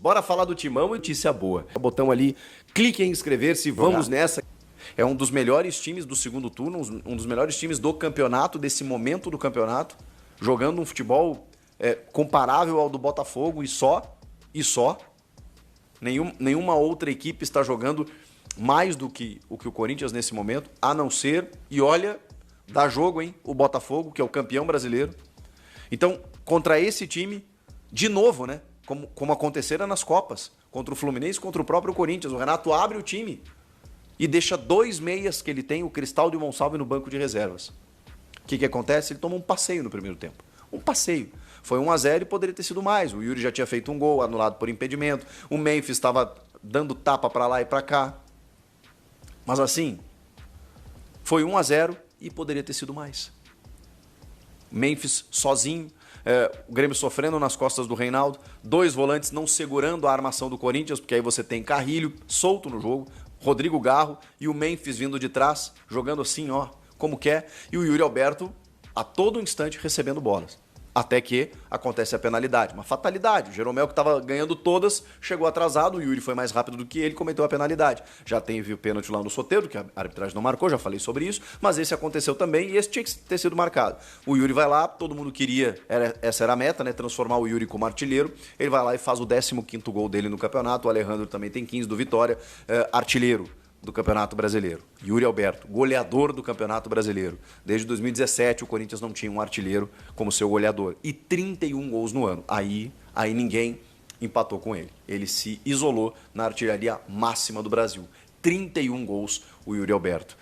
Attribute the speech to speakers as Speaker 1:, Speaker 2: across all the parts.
Speaker 1: Bora falar do Timão e notícia boa. Botão ali, clique em inscrever-se, vamos nessa. É um dos melhores times do segundo turno, um dos melhores times do campeonato, desse momento do campeonato, jogando um futebol comparável ao do Botafogo e só. Nenhuma outra equipe está jogando mais do que o Corinthians nesse momento, a não ser, e olha, dá jogo, hein? O Botafogo, que é o campeão brasileiro. Então, contra esse time, de novo, né? Como acontecera nas Copas, contra o Fluminense, contra o próprio Corinthians. O Renato abre o time e deixa 2 meias que ele tem, o Cristaldo e o Monsalve, no banco de reservas. O que acontece? Ele toma um passeio no primeiro tempo. Um passeio. Foi 1-0 e poderia ter sido mais. O Yuri já tinha feito um gol, anulado por impedimento. O Memphis estava dando tapa para lá e para cá. Mas assim, foi 1-0 e poderia ter sido mais. Memphis sozinho. O Grêmio sofrendo nas costas do Reinaldo, 2 volantes não segurando a armação do Corinthians, porque aí você tem Carrilho solto no jogo, Rodrigo Garro e o Memphis vindo de trás, jogando assim, ó, como quer, e o Yuri Alberto a todo instante recebendo bolas. Até que acontece a penalidade, uma fatalidade. O Jeromel, que estava ganhando todas, chegou atrasado, o Yuri foi mais rápido do que ele, cometeu a penalidade. Já teve o pênalti lá no Soteldo, que a arbitragem não marcou, já falei sobre isso, mas esse aconteceu também e esse tinha que ter sido marcado. O Yuri vai lá, todo mundo queria, essa era a meta, né, transformar o Yuri como artilheiro. Ele vai lá e faz o 15º gol dele no campeonato, o Alejandro também tem 15 do Vitória, artilheiro do Campeonato Brasileiro. Yuri Alberto, goleador do Campeonato Brasileiro. Desde 2017 o Corinthians não tinha um artilheiro como seu goleador. E 31 gols no ano. Aí ninguém empatou com ele. Ele se isolou na artilharia máxima do Brasil. 31 gols o Yuri Alberto.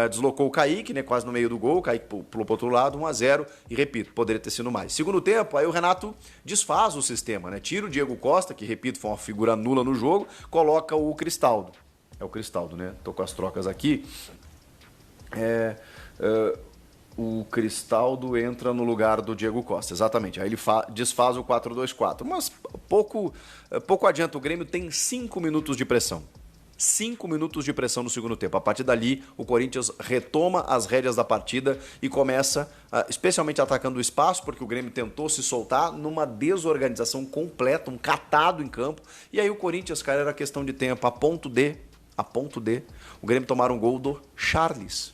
Speaker 1: Deslocou o Kaique, né, quase no meio do gol. O Kaique pulou para o outro lado, 1-0. E repito, poderia ter sido mais. Segundo tempo, aí o Renato desfaz o sistema, né? Tira o Diego Costa, que repito, foi uma figura nula no jogo, coloca o Cristaldo. É o Cristaldo, né? Tô com as trocas aqui. O Cristaldo entra no lugar do Diego Costa, exatamente. Aí ele desfaz o 4-2-4. Mas pouco adianta, o Grêmio tem 5 minutos de pressão. 5 minutos de pressão no segundo tempo. A partir dali, o Corinthians retoma as rédeas da partida e começa, especialmente atacando o espaço, porque o Grêmio tentou se soltar numa desorganização completa, um catado em campo. E aí o Corinthians, cara, era questão de tempo, a ponto de o Grêmio tomar um gol do Charles,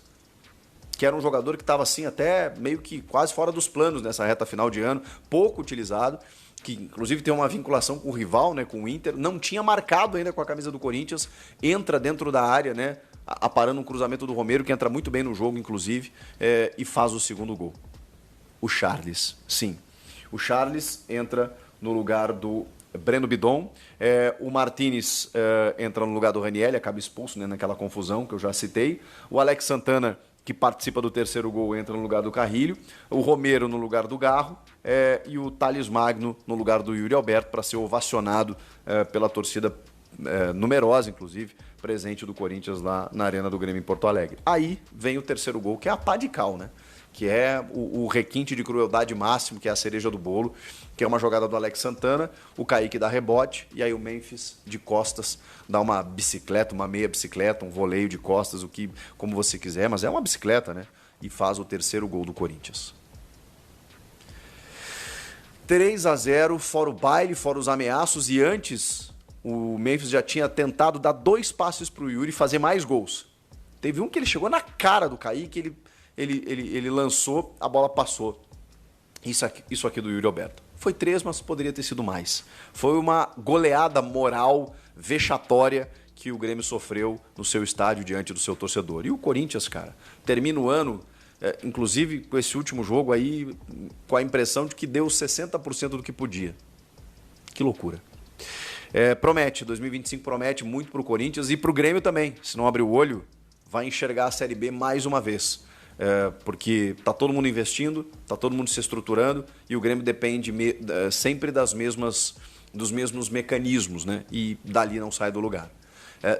Speaker 1: que era um jogador que estava assim até meio que quase fora dos planos nessa reta final de ano, pouco utilizado, que inclusive tem uma vinculação com o rival, né, com o Inter, não tinha marcado ainda com a camisa do Corinthians, entra dentro da área, né, aparando um cruzamento do Romero, que entra muito bem no jogo, inclusive, e faz o segundo gol. O Charles, sim. O Charles entra no lugar do Breno Bidon, o Martínez entra no lugar do Ranieri, acaba expulso, né, naquela confusão que eu já citei. O Alex Santana, que participa do terceiro gol, entra no lugar do Carrilho. O Romero no lugar do Garro e o Thales Magno no lugar do Yuri Alberto, para ser ovacionado pela torcida numerosa, inclusive, presente do Corinthians lá na Arena do Grêmio em Porto Alegre. Aí vem o terceiro gol, que é a pá de cal, né? Que é o requinte de crueldade máximo, que é a cereja do bolo, que é uma jogada do Alex Santana, o Kaique dá rebote, e aí o Memphis de costas dá uma bicicleta, uma meia bicicleta, um voleio de costas, como você quiser, mas é uma bicicleta, né? E faz o terceiro gol do Corinthians. 3-0, fora o baile, fora os ameaços, e antes o Memphis já tinha tentado dar 2 passes para o Yuri fazer mais gols. Teve um que ele chegou na cara do Kaique, ele lançou, a bola passou. Isso aqui do Yuri Alberto. Foi 3, mas poderia ter sido mais. Foi uma goleada moral, vexatória, que o Grêmio sofreu no seu estádio diante do seu torcedor. E o Corinthians, cara, termina o ano, inclusive com esse último jogo aí, com a impressão de que deu 60% do que podia. Que loucura. 2025 promete muito pro Corinthians e pro Grêmio também. Se não abrir o olho, vai enxergar a Série B mais uma vez. Porque tá todo mundo investindo, tá todo mundo se estruturando e o Grêmio depende sempre dos mesmos mecanismos, né? E dali não sai do lugar.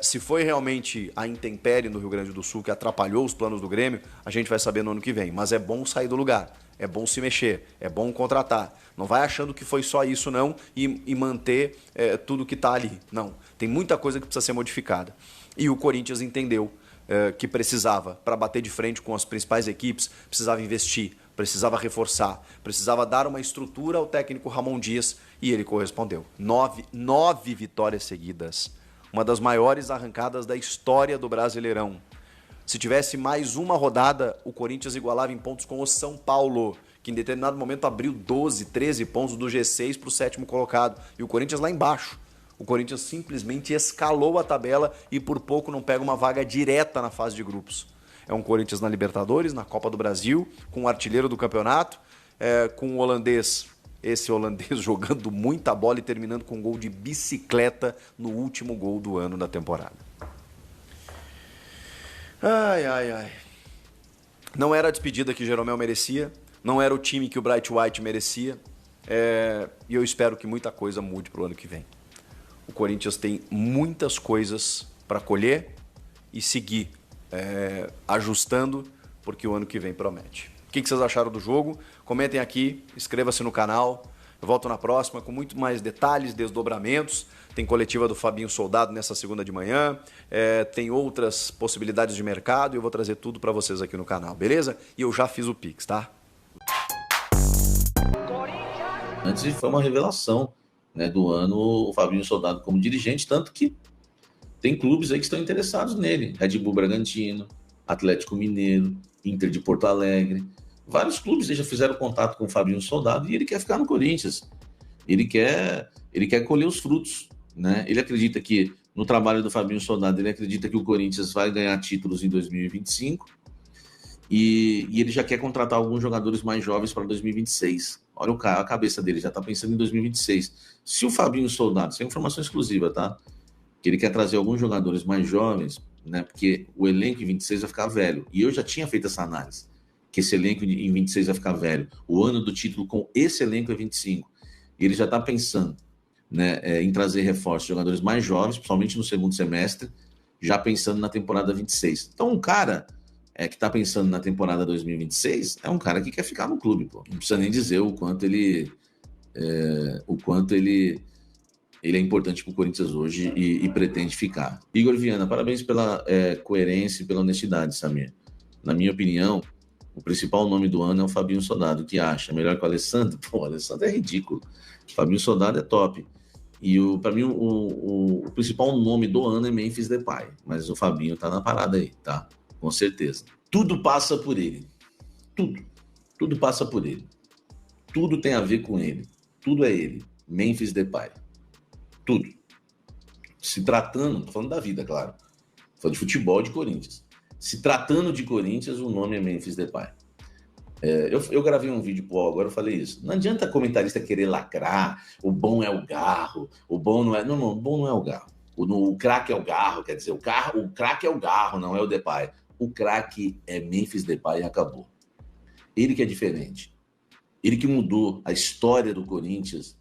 Speaker 1: Se foi realmente a intempérie no Rio Grande do Sul que atrapalhou os planos do Grêmio, a gente vai saber no ano que vem. Mas é bom sair do lugar, é bom se mexer, é bom contratar. Não vai achando que foi só isso não e manter tudo que está ali. Não, tem muita coisa que precisa ser modificada. E o Corinthians entendeu que precisava, para bater de frente com as principais equipes, precisava investir, precisava reforçar, precisava dar uma estrutura ao técnico Ramon Dias e ele correspondeu. 9 vitórias seguidas, uma das maiores arrancadas da história do Brasileirão. Se tivesse mais uma rodada, o Corinthians igualava em pontos com o São Paulo, que em determinado momento abriu 12, 13 pontos do G6 para o 7º colocado. E o Corinthians lá embaixo. O Corinthians simplesmente escalou a tabela e por pouco não pega uma vaga direta na fase de grupos. É um Corinthians na Libertadores, na Copa do Brasil, com o artilheiro do campeonato, com o holandês, esse holandês jogando muita bola e terminando com um gol de bicicleta no último gol do ano da temporada. Ai. Não era a despedida que Jeromel merecia, não era o time que o Bright White merecia, e eu espero que muita coisa mude para o ano que vem. O Corinthians tem muitas coisas para colher e seguir ajustando, porque o ano que vem promete. O que vocês acharam do jogo? Comentem aqui, inscreva-se no canal. Eu volto na próxima com muito mais detalhes, desdobramentos. Tem coletiva do Fabinho Soldado nessa segunda de manhã. Tem outras possibilidades de mercado e eu vou trazer tudo para vocês aqui no canal, beleza? E eu já fiz o Pix, tá?
Speaker 2: Antes foi uma revelação, né, do ano, o Fabinho Soldado como dirigente, tanto que tem clubes aí que estão interessados nele. Red Bull Bragantino, Atlético Mineiro, Inter de Porto Alegre. Vários clubes já fizeram contato com o Fabinho Soldado e ele quer ficar no Corinthians. Ele quer colher os frutos, né? Ele acredita que, no trabalho do Fabinho Soldado, ele acredita que o Corinthians vai ganhar títulos em 2025 e ele já quer contratar alguns jogadores mais jovens para 2026. Olha a cabeça dele, já está pensando em 2026. Se o Fabinho Soldado, isso é informação exclusiva, tá? Que ele quer trazer alguns jogadores mais jovens, né? Porque o elenco em 26 vai ficar velho. E eu já tinha feito essa análise, que esse elenco em 26 vai ficar velho. O ano do título com esse elenco é 25. E ele já está pensando, né, em trazer reforços, jogadores mais jovens, principalmente no segundo semestre, já pensando na temporada 26. Então, um cara que está pensando na temporada 2026 é um cara que quer ficar no clube. Pô. Não precisa nem dizer o quanto ele é importante para o Corinthians hoje e pretende ficar. Igor Viana, parabéns pela coerência e pela honestidade, Samir. Na minha opinião, o principal nome do ano é o Fabinho Soldado. O que acha? Melhor que o Alessandro? Pô, o Alessandro é ridículo. O Fabinho Soldado é top. E para mim, o principal nome do ano é Memphis Depay. Mas o Fabinho tá na parada aí, tá? Com certeza. Tudo passa por ele. Tudo passa por ele. Tudo tem a ver com ele. Tudo é ele. Memphis Depay. Tudo. Se tratando, tô falando da vida, claro. Tô falando de futebol de Corinthians. Se tratando de Corinthians, o nome é Memphis Depay. Eu gravei um vídeo pro agora, eu falei isso. Não adianta comentarista querer lacrar, o bom é o Garro, o bom não é... Não, o bom não é o Garro. O craque é o Garro, quer dizer, o craque é o Garro, não é o Depay. O craque é Memphis Depay e acabou. Ele que é diferente. Ele que mudou a história do Corinthians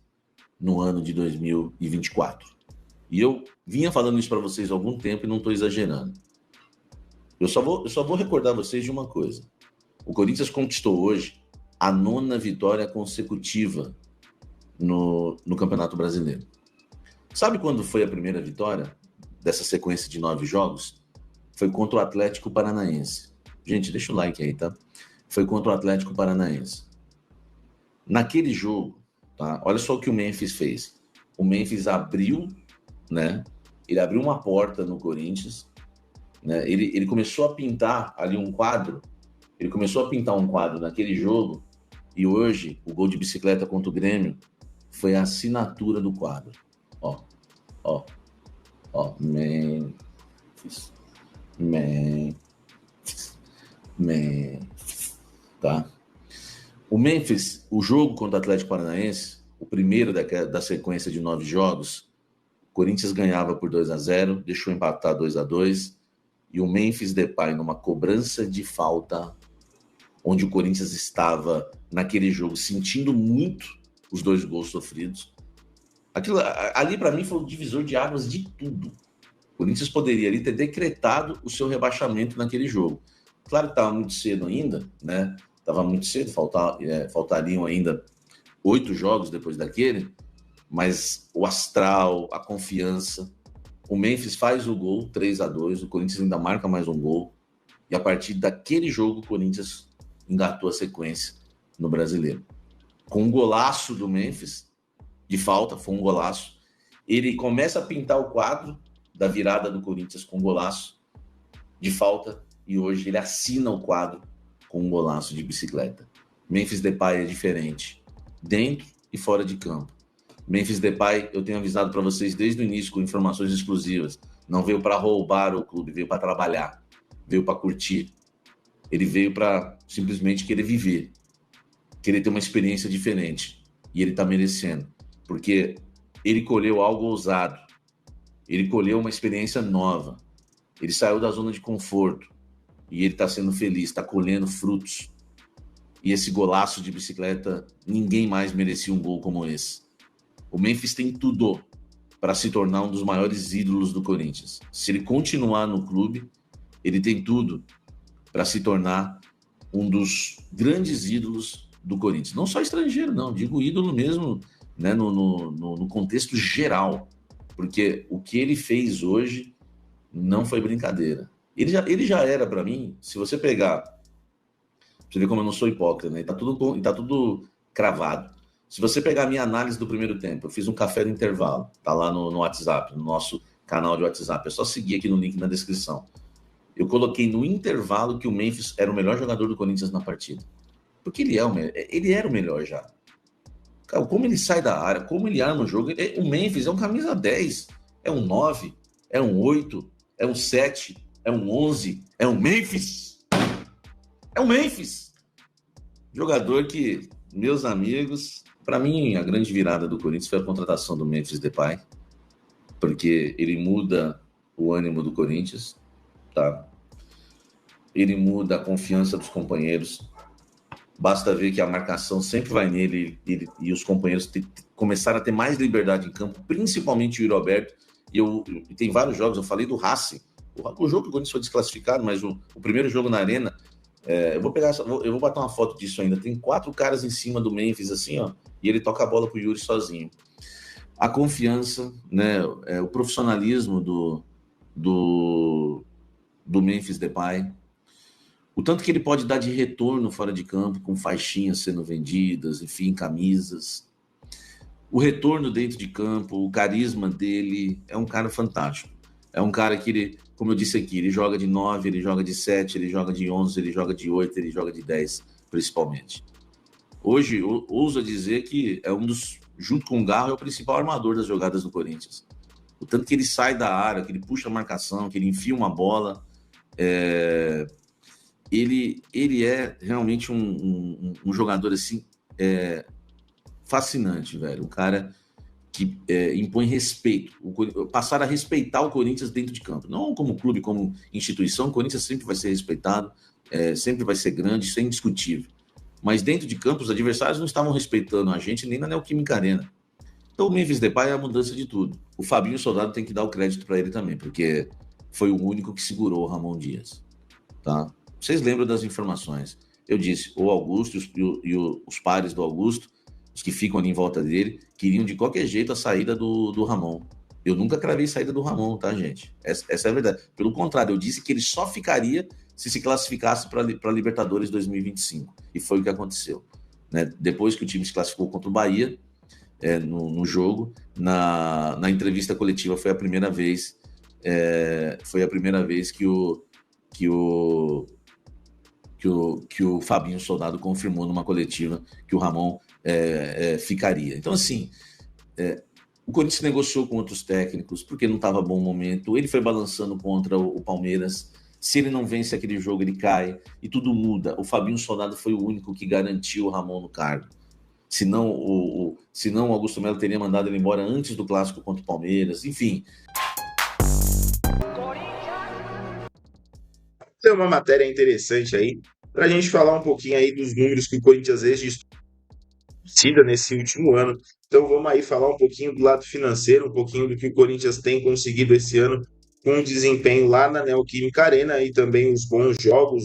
Speaker 2: no ano de 2024. E eu vinha falando isso para vocês há algum tempo e não estou exagerando. Eu só vou recordar vocês de uma coisa. O Corinthians conquistou hoje a 9ª vitória consecutiva no Campeonato Brasileiro. Sabe quando foi a primeira vitória dessa sequência de 9 jogos? Foi contra o Atlético Paranaense. Gente, deixa o like aí, tá? Foi contra o Atlético Paranaense. Naquele jogo, tá? Olha só o que o Memphis fez. O Memphis abriu, né? Ele abriu uma porta no Corinthians, né? Ele começou a pintar ali um quadro. Ele começou a pintar um quadro naquele jogo e hoje o gol de bicicleta contra o Grêmio foi a assinatura do quadro. Ó, Memphis, tá? O Memphis, o jogo contra o Atlético Paranaense, o primeiro da sequência de 9 jogos, o Corinthians ganhava por 2-0, deixou empatar 2-2, e o Memphis Depay, numa cobrança de falta, onde o Corinthians estava naquele jogo sentindo muito os 2 gols sofridos. Ali, para mim, foi o divisor de águas de tudo. O Corinthians poderia ali ter decretado o seu rebaixamento naquele jogo. Claro que estava muito cedo ainda, né? Estava muito cedo, faltariam ainda 8 jogos depois daquele, mas o astral, a confiança, o Memphis faz o gol, 3-2, o Corinthians ainda marca mais um gol, e a partir daquele jogo o Corinthians engatou a sequência no Brasileiro. Com um golaço do Memphis, de falta, foi um golaço. Ele começa a pintar o quadro da virada do Corinthians com um golaço de falta, e hoje ele assina o quadro com um golaço de bicicleta. Memphis Depay é diferente, dentro e fora de campo. Memphis Depay, eu tenho avisado para vocês desde o início com informações exclusivas, não veio para roubar o clube, veio para trabalhar, veio para curtir. Ele veio para simplesmente querer viver, querer ter uma experiência diferente. E ele está merecendo, porque ele colheu algo ousado, ele colheu uma experiência nova, ele saiu da zona de conforto e ele está sendo feliz, está colhendo frutos. E esse golaço de bicicleta, ninguém mais merecia um gol como esse. O Memphis tem tudo para se tornar um dos maiores ídolos do Corinthians. Se ele continuar no clube, ele tem tudo para se tornar um dos grandes ídolos do Corinthians. Não só estrangeiro, não. Digo ídolo mesmo, né, no contexto geral. Porque o que ele fez hoje não foi brincadeira. Ele já era, para mim, se você pegar... Você vê como eu não sou hipócrita, né? Tá tudo cravado. Se você pegar a minha análise do primeiro tempo, eu fiz um café no intervalo, tá lá no WhatsApp, no nosso canal de WhatsApp. É só seguir aqui no link na descrição. Eu coloquei no intervalo que o Memphis era o melhor jogador do Corinthians na partida. Porque ele era o melhor já. Cara, como ele sai da área, como ele arma o jogo. O Memphis é um camisa 10, é um 9, é um 8, é um 7, é um 11, é um Memphis. É um Memphis. Jogador que, meus amigos, para mim a grande virada do Corinthians foi a contratação do Memphis Depay, porque ele muda o ânimo do Corinthians, tá? Ele muda a confiança dos companheiros. Basta ver que a marcação sempre vai nele e os companheiros começaram a ter mais liberdade em campo, principalmente o Yuri Alberto. E tem vários jogos, eu falei do Racing, o jogo que o Corinthians foi desclassificado, mas o primeiro jogo na Arena, eu vou botar uma foto disso ainda. Tem 4 caras em cima do Memphis, assim, ó, e ele toca a bola pro Yuri sozinho. A confiança, né, o profissionalismo do Memphis Depay, o tanto que ele pode dar de retorno fora de campo, com faixinhas sendo vendidas, enfim, camisas. O retorno dentro de campo, o carisma dele, é um cara fantástico. É um cara que ele, como eu disse aqui, ele joga de 9, ele joga de 7, ele joga de 11, ele joga de 8, ele joga de 10, principalmente. Hoje, eu ouso dizer que é um dos, junto com o Garro, é o principal armador das jogadas do Corinthians. O tanto que ele sai da área, que ele puxa a marcação, que ele enfia uma bola, ele é realmente um jogador assim, fascinante, velho. Um cara que impõe respeito, passar a respeitar o Corinthians dentro de campo. Não como clube, como instituição, o Corinthians sempre vai ser respeitado, sempre vai ser grande, isso é indiscutível. Mas dentro de campo, os adversários não estavam respeitando a gente nem na Neoquímica Arena. Então o Memphis Depay é a mudança de tudo. O Fabinho Soldado tem que dar o crédito para ele também, porque foi o único que segurou o Ramon Dias, tá? Vocês lembram das informações? Eu disse, o Augusto e os pares do Augusto, os que ficam ali em volta dele, queriam de qualquer jeito a saída do Ramon. Eu nunca cravei saída do Ramon, tá, gente? Essa é a verdade. Pelo contrário, eu disse que ele só ficaria se classificasse para Libertadores 2025. E foi o que aconteceu, né? Depois que o time se classificou contra o Bahia, no jogo, na entrevista coletiva, foi a primeira vez que o Fabinho Soldado confirmou numa coletiva que o Ramon ficaria. Então, assim, o Corinthians negociou com outros técnicos porque não estava bom momento, ele foi balançando contra o Palmeiras. Se ele não vence aquele jogo, ele cai e tudo muda. O Fabinho Soldado foi o único que garantiu o Ramon no cargo. Senão o Augusto Melo teria mandado ele embora antes do clássico contra o Palmeiras. Enfim.
Speaker 3: Tem uma matéria interessante aí para a gente falar um pouquinho aí dos números que o Corinthians registra nesse último ano. Então vamos aí falar um pouquinho do lado financeiro, um pouquinho do que o Corinthians tem conseguido esse ano com o desempenho lá na Neoquímica Arena e também os bons jogos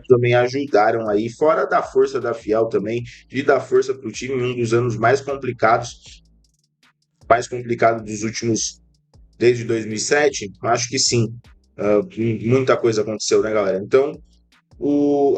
Speaker 3: também ajudaram aí, fora da força da Fiel também, de dar força para o time em um dos anos mais complicado dos últimos, desde 2007, acho que sim. Muita coisa aconteceu, né, galera? Então,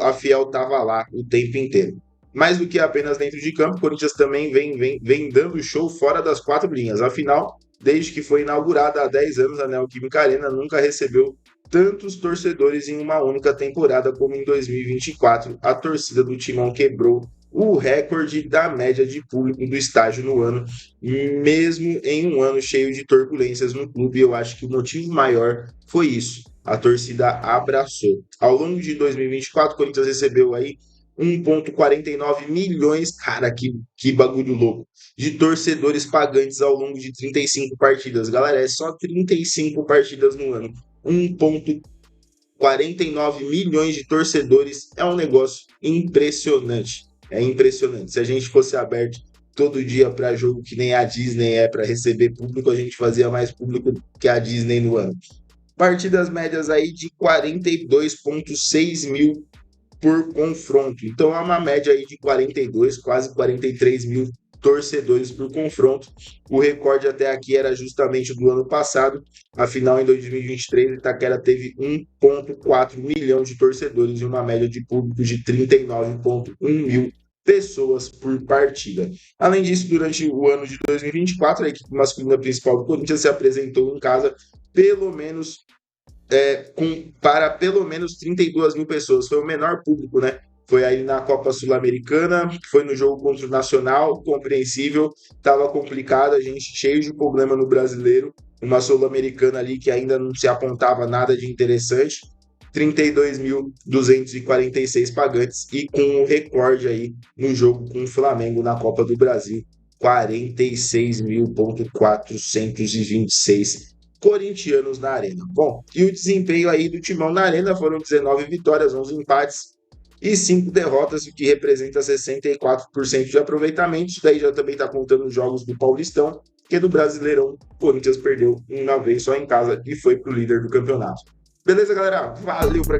Speaker 3: a Fiel estava lá o tempo inteiro. Mais do que apenas dentro de campo, o Corinthians também vem dando show fora das quatro linhas. Afinal, desde que foi inaugurada há 10 anos, a Neoquímica Arena nunca recebeu tantos torcedores em uma única temporada como em 2024. A torcida do Timão quebrou o recorde da média de público do estádio no ano, mesmo em um ano cheio de turbulências no clube. Eu acho que o motivo maior foi isso. A torcida abraçou. Ao longo de 2024, o Corinthians recebeu aí 1,49 milhões, cara, que bagulho louco, de torcedores pagantes ao longo de 35 partidas. Galera, é só 35 partidas no ano. 1,49 milhões de torcedores é um negócio impressionante. É impressionante. Se a gente fosse aberto todo dia para jogo que nem a Disney é para receber público, a gente fazia mais público que a Disney no ano. Partidas médias aí de 42,6 mil por confronto. Então é uma média aí de 42, quase 43 mil torcedores por confronto. O recorde até aqui era justamente do ano passado. Afinal, em 2023, Itaquera teve 1,4 milhão de torcedores e uma média de público de 39,1 mil pessoas por partida. Além disso, durante o ano de 2024, a equipe masculina principal do Corinthians se apresentou em casa para pelo menos 32 mil pessoas. Foi o menor público, né? Foi aí na Copa Sul-Americana, foi no jogo contra o Nacional, compreensível, estava complicado, a gente cheio de problema no Brasileiro, uma Sul-Americana ali que ainda não se apontava nada de interessante, 32.246 pagantes e com um recorde aí no jogo com o Flamengo na Copa do Brasil, 46.426 corintianos na arena. Bom, e o desempenho aí do Timão na arena foram 19 vitórias, 11 empates e 5 derrotas, o que representa 64% de aproveitamento. Isso daí já também está contando os jogos do Paulistão, porque do Brasileirão o Corinthians perdeu uma vez só em casa e foi pro líder do campeonato. Beleza, galera? Valeu pra